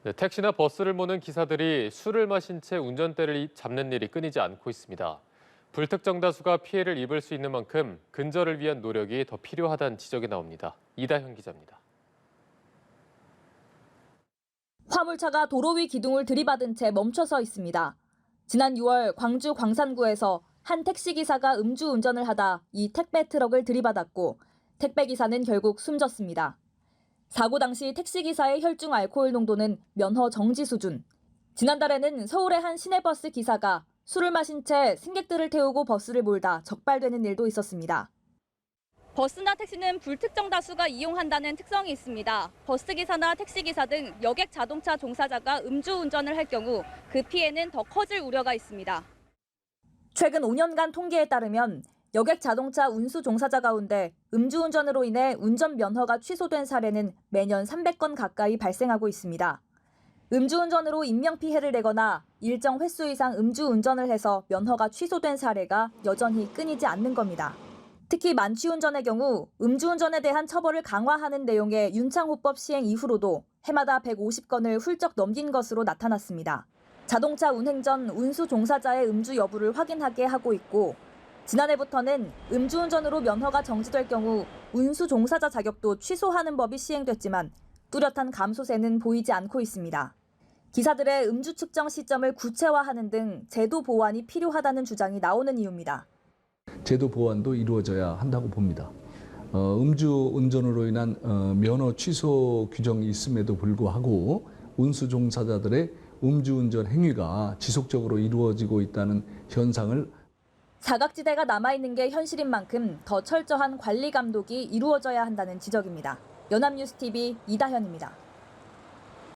네, 택시나 버스를 모는 기사들이 술을 마신 채 운전대를 잡는 일이 끊이지 않고 있습니다. 불특정 다수가 피해를 입을 수 있는 만큼 근절을 위한 노력이 더 필요하다는 지적이 나옵니다. 이다현 기자입니다. 화물차가 도로 위 기둥을 들이받은 채 멈춰서 있습니다. 지난 6월 광주 광산구에서 한 택시기사가 음주운전을 하다 이 택배 트럭을 들이받았고 택배기사는 결국 숨졌습니다. 사고 당시 택시기사의 혈중 알코올 농도는 면허 정지 수준. 지난달에는 서울의 한 시내버스 기사가 술을 마신 채 승객들을 태우고 버스를 몰다 적발되는 일도 있었습니다. 버스나 택시는 불특정 다수가 이용한다는 특성이 있습니다. 버스기사나 택시기사 등 여객 자동차 종사자가 음주운전을 할 경우 그 피해는 더 커질 우려가 있습니다. 최근 5년간 통계에 따르면 여객 자동차 운수 종사자 가운데 음주운전으로 인해 운전 면허가 취소된 사례는 매년 300건 가까이 발생하고 있습니다. 음주운전으로 인명피해를 내거나 일정 횟수 이상 음주운전을 해서 면허가 취소된 사례가 여전히 끊이지 않는 겁니다. 특히 만취운전의 경우 음주운전에 대한 처벌을 강화하는 내용의 윤창호법 시행 이후로도 해마다 150건을 훌쩍 넘긴 것으로 나타났습니다. 자동차 운행 전 운수 종사자의 음주 여부를 확인하게 하고 있고 지난해부터는 음주운전으로 면허가 정지될 경우 운수 종사자 자격도 취소하는 법이 시행됐지만 뚜렷한 감소세는 보이지 않고 있습니다. 기사들의 음주 측정 시점을 구체화하는 등 제도 보완이 필요하다는 주장이 나오는 이유입니다. 제도 보완도 이루어져야 한다고 봅니다. 음주 운전으로 인한 면허 취소 규정이 있음에도 불구하고 운수 종사자들의 음주운전 행위가 지속적으로 이루어지고 있다는 현상을 사각지대가 남아있는 게 현실인 만큼 더 철저한 관리 감독이 이루어져야 한다는 지적입니다. 연합뉴스TV 이다현입니다.